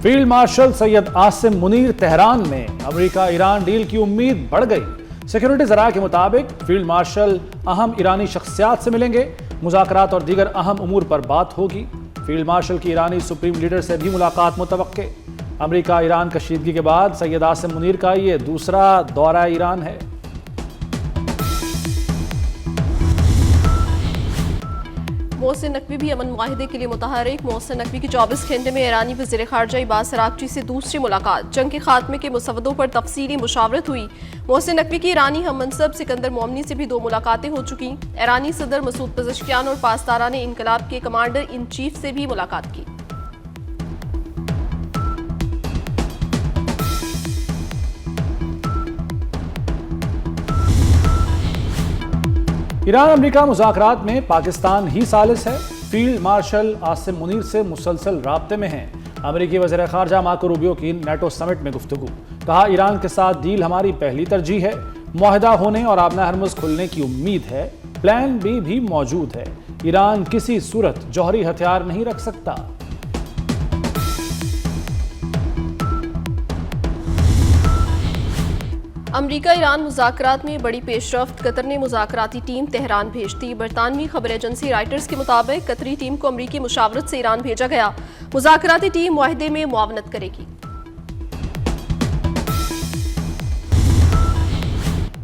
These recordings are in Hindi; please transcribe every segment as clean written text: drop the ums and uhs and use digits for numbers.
Field marshal Syed Asim Munir Tehran में। अमेरिका ईरान डील की उम्मीद बढ़ गई। सिक्योरिटी जराये के मुताबिक फील्ड मार्शल अहम ईरानी शख्सियात से मिलेंगे। मुज़ाकरात और दीगर अहम उमूर पर बात होगी। फील्ड मार्शल की ईरानी सुप्रीम लीडर से भी मुलाकात मुतवक्के। अमेरिका ईरान कशीदगी के बाद सैयद आसिम मुनीर का ये दूसरा दौरा ईरान है। मोहसिन नकवी भी अमन मुआहिदे के लिए मुतहरिक। मोहसिन नकवी की 24 घंटे में ईरानी वज़ीर ख़ारजा अब्बास अराग़ची से दूसरी मुलाकात। जंग के खात्मे के मुसव्वदों पर तफसीली मुशावरत हुई। मोहसिन नकवी की ईरानी हम मनसब सिकंदर मोमनी से भी 2 मुलाकातें हो चुकी। ईरानी सदर मसूद पज़ेश्कियान और पासदारान इनकलाब के कमांडर इन चीफ से भी मुलाकात की। ईरान अमेरिका मुज़ाकरात में पाकिस्तान ही सालिस है। फील्ड मार्शल आसिम मुनीर से मुसलसल राब्ते में हैं। अमेरिकी वज़ीर ख़ारजा मार्को रूबियो की नेटो समिट में गुफ्तगू। कहा, ईरान के साथ डील हमारी पहली तरजीह है। मुआहिदा होने और आबना हरमुज़ खुलने की उम्मीद है। प्लान बी भी मौजूद है। ईरान किसी सूरत जौहरी हथियार नहीं रख सकता। अमरीका ईरान मुज़ाकरात में बड़ी पेशरफ्त। कतर ने मुज़ाकराती टीम तेहरान भेज दी। बरतानवी खबर एजेंसी राइटर्स के मुताबिक कतरी टीम को अमरीकी मुशावरत से ईरान भेजा गया। मुज़ाकराती टीम मुआहिदे में मुआवनत करेगी।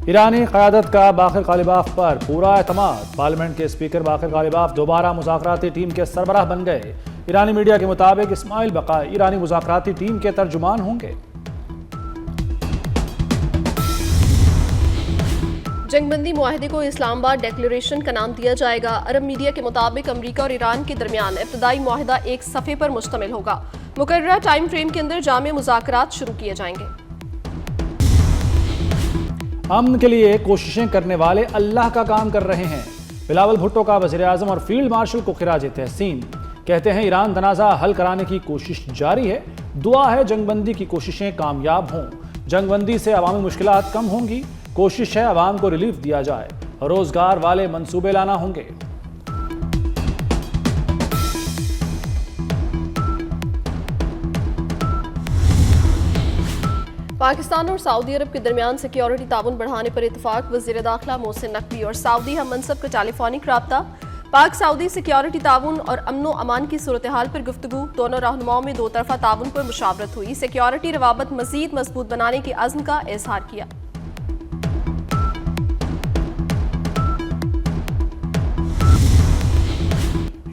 ईरानी क़यादत का बाक़िर ग़ालिबाफ पर पूरा एतमाद। पार्लियामेंट के स्पीकर बाक़िर ग़ालिबाफ दोबारा मुज़ाकराती टीम के सरबराह बन गए। ईरानी मीडिया के मुताबिक इस्माइल बक़ाई ईरानी मुज़ाकराती टीम के तर्जुमान होंगे। जंगबंदी मुआहिदे को इस्लामाबाद डिक्लेरेशन का नाम दिया जाएगा। अरब मीडिया के मुताबिक अमरीका और ईरान के दरमियान इब्तदाई मुआहिदा एक सफ़े पर मुश्तमिल होगा। मुकर्ररा टाइम फ्रेम के अंदर जामे मुज़ाकरात शुरू किए जाएंगे। अमन के लिए कोशिशें करने वाले अल्लाह का काम कर रहे हैं। बिलावल भुट्टो का वज़ीर आज़म और फील्ड मार्शल को खिराज तहसीन। कहते हैं, ईरान तनाज़ा हल कराने की कोशिश जारी है। दुआ है जंगबंदी की कोशिशें कामयाब हों। जंगबंदी से अवामी मुश्किलात कम होंगी। कोशिश है अवाम को रिलीफ दिया जाए। रोजगार वाले मंसूबे लाना होंगे। पाकिस्तान और सऊदी अरब के दरमियान सिक्योरिटी ताउन बढ़ाने पर इत्तफाक। वज़ीर दाखिला मोहसिन नकवी और सऊदी हम मनसब का टेलीफोनिक राब्ता। पाक सऊदी सिक्योरिटी ताउन और अमनो अमान की सूरत हाल पर गुफ्तगू। दोनों रहनुमाओं में 2 तरफा ताउन पर मुशावरत हुई। सिक्योरिटी रवाबत मजीद मजबूत बनाने के अज़्म का इजहार किया।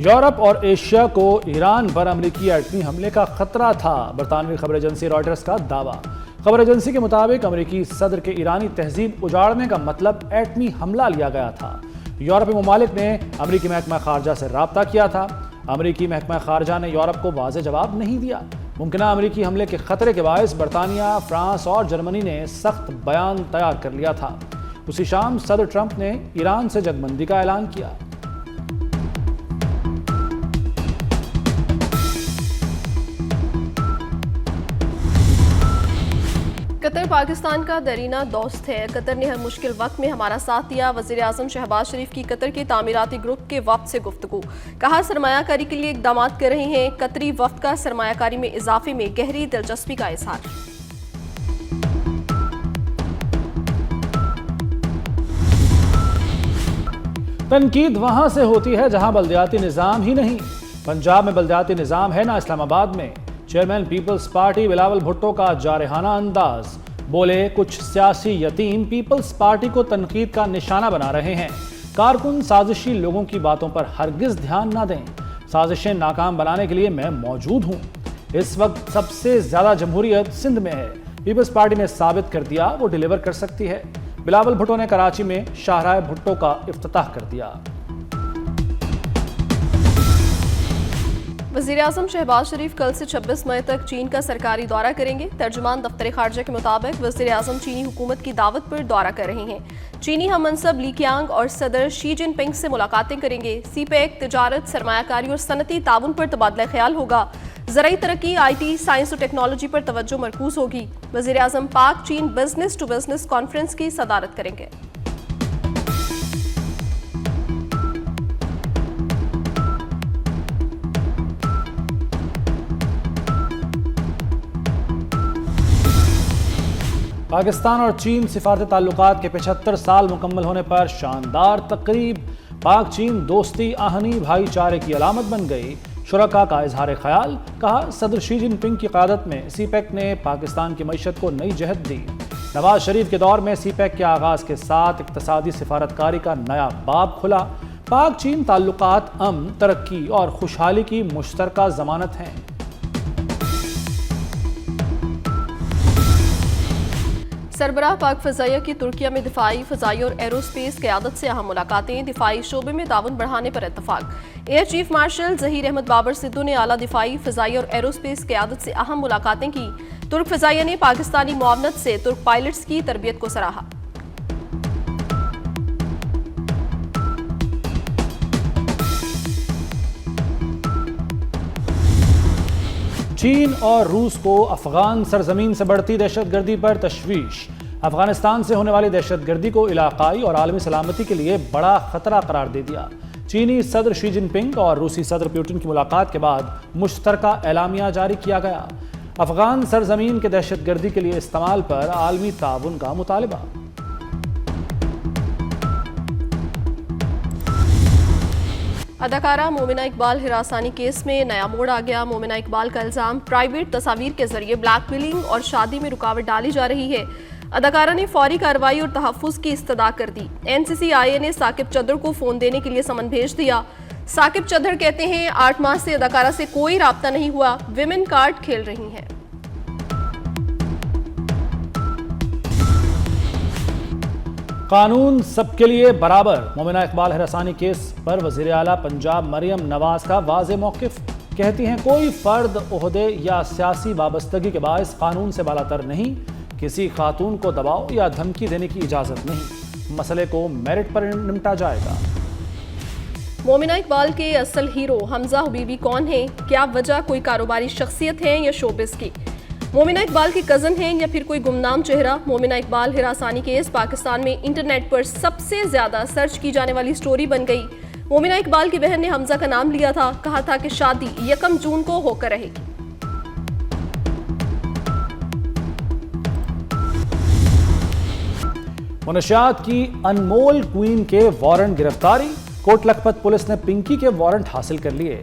यूरोप और एशिया को ईरान पर अमेरिकी एटमी हमले का खतरा था। बरतानवी खबर एजेंसी रॉयटर्स का दावा। खबर एजेंसी के मुताबिक अमेरिकी सदर के ईरानी तहजीब उजाड़ने का मतलब एटमी हमला लिया गया था। यूरोपीय ममालिक ने अमेरिकी महकमा खारजा से राब्ता किया था। अमेरिकी महकमा खारजा ने यूरोप को वाज़ेह जवाब नहीं दिया। मुमकिना अमेरिकी हमले के खतरे के बायस बरतानिया, फ्रांस और जर्मनी ने सख्त बयान तैयार कर लिया था। उसी शाम सदर ट्रंप ने ईरान से जंगबंदी का ऐलान किया। कतर पाकिस्तान का दरीना दोस्त है। कतर ने हर मुश्किल वक्त में हमारा साथ दिया। वज़ीर आज़म शहबाज शरीफ की कतर के तामीराती ग्रुप के वफ्द से गुफ्तगू। कहा, सरमायाकारी के लिए इक़दाम कर रहे हैं। कतरी वफ्द का सरमायाकारी में इजाफे में गहरी दिलचस्पी का इज़हार। तनकीद वहां से होती है जहां बल्दियाती निज़ाम ही नहीं। पंजाब में बल्दियाती निज़ाम है ना इस्लामाबाद में। चेयरमैन पीपल्स पार्टी बिलावल भुट्टो का जारहाना अंदाज। बोले, कुछ सियासी यतीम पीपल्स पार्टी को तनकीद का निशाना बना रहे हैं। कारकुन साजिशी लोगों की बातों पर हरगिज ध्यान ना दें। साजिशें नाकाम बनाने के लिए मैं मौजूद हूं। इस वक्त सबसे ज्यादा जमहूरियत सिंध में है। पीपल्स पार्टी ने साबित कर दिया वो डिलीवर कर सकती है। बिलावल भुट्टो ने कराची में शाहराह भुट्टो का इफ्तिताह कर दिया। वज़ीर आज़म शहबाज शरीफ कल से 26 मई तक चीन का सरकारी दौरा करेंगे। तर्जुमान दफ्तर खारजा के मुताबिक वज़ीर आज़म चीनी हुकूमत की दावत पर दौरा कर रहे हैं। चीनी हम मनसब ली कियांग और सदर शी जिनपिंग से मुलाकातें करेंगे। सीपेक, तिजारत, सरमायाकारी और सनती ताउन पर तबादला ख्याल होगा। ज़राई तरक्की, IT, साइंस और टेक्नोलॉजी पर तवज्जो मरकूज होगी। वज़ीर आज़म पाक चीन बिजनेस टू बिजनेस कॉन्फ्रेंस की सदारत करेंगे। पाकिस्तान और चीन सिफारती ताल्लुकात के 75 साल मुकम्मल होने पर शानदार तकरीब। पाक चीन दोस्ती आहनी भाईचारे की अलामत बन गई। शुरका का इजहार ख्याल, कहा सदर शी जिनपिंग की क़यादत में सीपैक ने पाकिस्तान की मईशत को नई जहत दी। नवाज शरीफ के दौर में सीपैक के आगाज के साथ इक़्तिसादी सिफारतकारी का नया बाब खुला। पाक चीन ताल्लुकात अमन, तरक्की और खुशहाली की मुश्तरका जमानत हैं। सरबराह पाक फ़ज़ाइया की तुर्किया में दिफाई, फ़ज़ाई और एरोस्पेस क़यादत से अहम मुलाकातें। दिफाई शोबे में ताउन बढ़ाने पर इत्तफाक। Air chief marshal Zaheer Ahmed Babar Sidhu ने आला दिफाई, फ़ज़ाई और एरोस्पेस क़यादत से अहम मुलाकातें की। तुर्क फ़ज़ाइया ने पाकिस्तानी मुआवनत से तुर्क पायलट्स की तरबियत को सराहा। चीन और रूस को अफगान सरजमीन से बढ़ती दहशतगर्दी पर तशवीश। अफगानिस्तान से होने वाली दहशतगर्दी को इलाकाई और आलमी सलामती के लिए बड़ा खतरा करार दे दिया। चीनी सदर शी जिनपिंग और रूसी सदर पुतिन की मुलाकात के बाद मुश्तरका एलामिया जारी किया गया। अफगान सरजमीन के दहशतगर्दी के लिए इस्तेमाल पर आलमी ताउन का मुतालबा। अदाकारा मोमिना इकबाल हिरासानी केस में नया मोड़ आ गया। मोमिना इकबाल का इल्जाम प्राइवेट तस्वीर के जरिए ब्लैकमेलिंग और शादी में रुकावट डाली जा रही है। अदाकारा ने फौरी कार्रवाई और तहफ़्फ़ुज़ की इस्तदा कर दी। NCCIA ने साकिब चद्दर को फ़ोन देने के लिए समन भेज दिया। साकिब चद्दर कहते हैं 8 माह से अदाकारा से कोई राब्ता नहीं हुआ, विमेन कार्ड खेल रही हैं। कानून सबके लिए बराबर। मोमिना इकबाल हिरासानी केस पर वज़ीर आला पंजाब मरियम नवाज का वाज़े मौक़िफ़। कहती हैं कोई फ़र्द, ओहदे या सियासी वाबस्तगी के बायस कानून से बालातर नहीं। किसी खातून को दबाव या धमकी देने की इजाज़त नहीं। मसले को मेरिट पर निपटा जाएगा। मोमिना इकबाल के असल हीरो हमजा हबीबी कौन है? क्या वजह कोई कारोबारी शख्सियत है या शोबिस की? मोमिना इकबाल के कज़न हैं या फिर कोई गुमनाम चेहरा? मोमिना इकबाल हिरासानी केस पाकिस्तान में इंटरनेट पर सबसे ज़्यादा सर्च की जाने वाली स्टोरी बन गई। मोमिना इकबाल की बहन ने हमजा का नाम लिया था, कहा था कि शादी 1 जून को होकर रहेगी। मुनशियात की अनमोल क्वीन के वारंट गिरफ्तारी। कोट लखपत पुलिस ने पिंकी के वारंट हासिल कर लिए।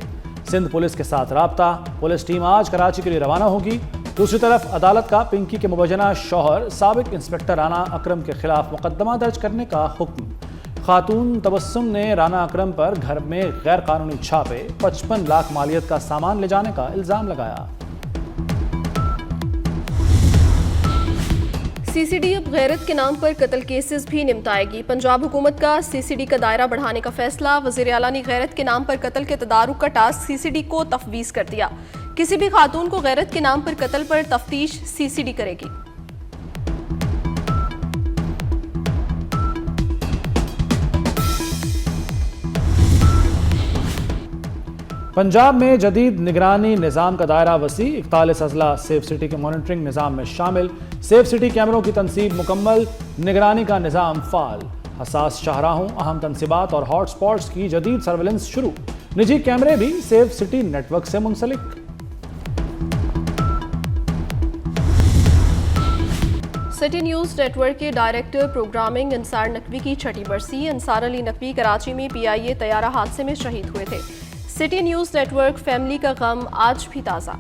सिंध पुलिस के साथ राब्ता। पुलिस टीम आज कराची के लिए रवाना होगी। दूसरी तरफ अदालत का पिंकी के मुबजना शौहर साबिक इंस्पेक्टर राना अकरम के खिलाफ मुकदमा दर्ज करने का हुक्म। खातून तबस्सुम ने राना अकरम पर घर में गैर कानूनी छापे, 55 लाख मालियत का सामान ले जाने का इल्जाम लगाया। CCD अब गैरत के नाम पर कत्ल केसेस भी निपटाएगी। पंजाब हुकूमत का CCD का दायरा बढ़ाने का फैसला। वज़ीर आला ने गैरत के नाम पर कत्ल के तदारुक का टास्क CCD को तफवीज़ कर दिया। किसी भी खातून को गैरत के नाम पर कत्ल पर तफ्तीश CCD करेगी। पंजाब में जदीद निगरानी निज़ाम का दायरा वसी। 41 अजला सेफ सिटी के मॉनिटरिंग निज़ाम में शामिल। सेफ सिटी कैमरों की तनसीब मुकम्मल। निगरानी का निज़ाम फाल। हसास शाहराहों, अहम तनसीबात और हॉट स्पॉट्स की जदीद सर्वेलेंस शुरू। निजी कैमरे भी सेफ सिटी नेटवर्क से मुंसलिक। सिटी न्यूज़ नेटवर्क के डायरेक्टर प्रोग्रामिंग अंसार नकवी की छठी बरसी। अंसार अली नकवी कराची में PIA तैयारा हादसे में शहीद हुए थे। सिटी न्यूज़ नेटवर्क फैमिली का गम आज भी ताज़ा।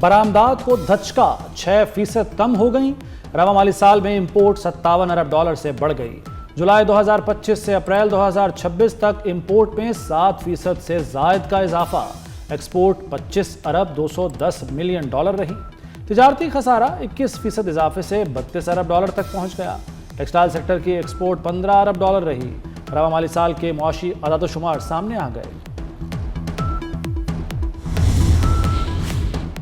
बरामदात को धचका, 6% कम हो गई। रवा माली साल में इंपोर्ट $57 अरब से बढ़ गई। जुलाई 2025 से अप्रैल 2026 तक इंपोर्ट में 7% से जायद का इजाफा। एक्सपोर्ट $25 अरब 210 मिलियन रही। तिजारती खसारा 21% इजाफे से $32 अरब तक पहुंच गया। टेक्सटाइल सेक्टर की एक्सपोर्ट $15 अरब रही। रवा माली साल के मुआशी अदाद-ओ-शुमार सामने आ गए।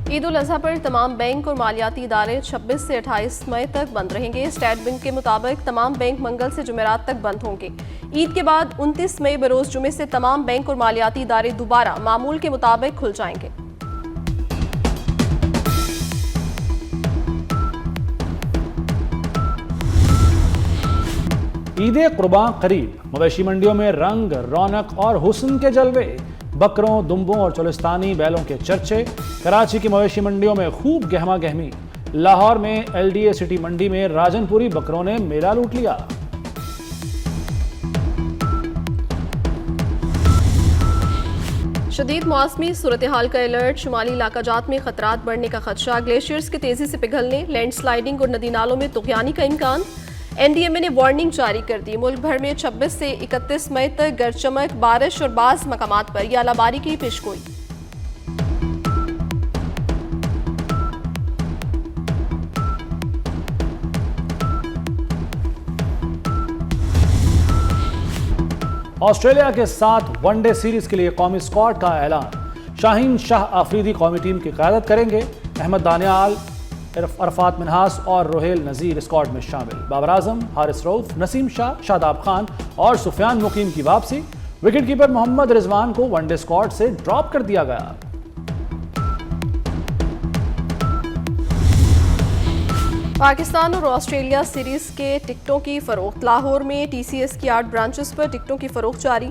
ईद उल अज़हा पर तमाम बैंक और मालियाती इदारे 26 से 28 मई तक बंद रहेंगे। स्टेट बैंक के मुताबिक तमाम बैंक मंगल से जुमेरात तक बंद होंगे। ईद के बाद 29 मई बरोज जुमे से तमाम बैंक और मालियाती इदारे दोबारा मामूल के मुताबिक खुल जाएंगे। ईद कुर्बान करीब। मवेशी मंडियों में रंग, रौनक और हुस्न के जलवे। बकरों, दुम्बों और चोलिस्तानी बैलों के चर्चे। कराची की मवेशी मंडियों में खूब गहमा गहमी। लाहौर में LDA सिटी मंडी में राजनपुरी बकरों ने मेला लूट लिया। शदीद मौसमी सूरत हाल का अलर्ट। शुमाली इलाका जात में खतरात बढ़ने का खदशा। ग्लेशियर्स के तेजी से पिघलने, लैंडस्लाइडिंग और नदी नालों में तुगयानी का इम्कान। NDMA ने वार्निंग जारी कर दी। मुल्क भर में 26 से 31 मई तक गरज चमक, बारिश और बाज़ मकामात पर यालाबारी की पेशगोई। ऑस्ट्रेलिया के साथ वनडे सीरीज के लिए कौमी स्क्वाड का ऐलान। शाहीन शाह आफरीदी कौमी टीम की क़यादत करेंगे। अहमद दानियाल, अरफात मिन्हास और रोहेल नज़ीर स्क्वाड में शामिल। बाबर आजम, हारिस रऊफ, नसीम शाह, शादाब खान और सुफियान मुकीम की वापसी। विकेटकीपर मोहम्मद रिजवान को वनडे स्क्वाड से ड्रॉप कर दिया गया। पाकिस्तान और ऑस्ट्रेलिया सीरीज के टिकटों की फरोख्त। लाहौर में TCS की 8 ब्रांचेस पर टिकटों की फरोख्त जारी।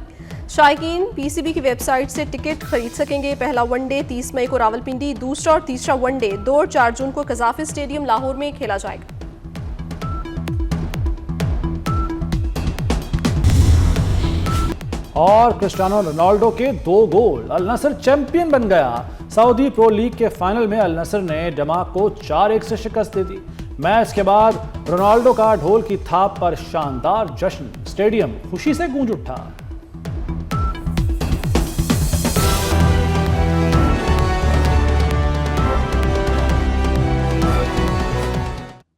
शायकीन PCB की वेबसाइट से टिकट खरीद सकेंगे। पहला वनडे 30 मई को रावलपिंडी, दूसरा और तीसरा वनडे 2 और 4 जून को कज़ाफी स्टेडियम लाहौर में खेला जाएगा। और क्रिस्टियानो रोनाल्डो के 2 गोल, अल नसर चैंपियन बन गया। सऊदी प्रो लीग के फाइनल में अल नसर ने डमाक को 4-1 से शिकस्त दे दी। मैच के बाद रोनाल्डो का ढोल की थाप पर शानदार जश्न, स्टेडियम खुशी से गूंज उठा।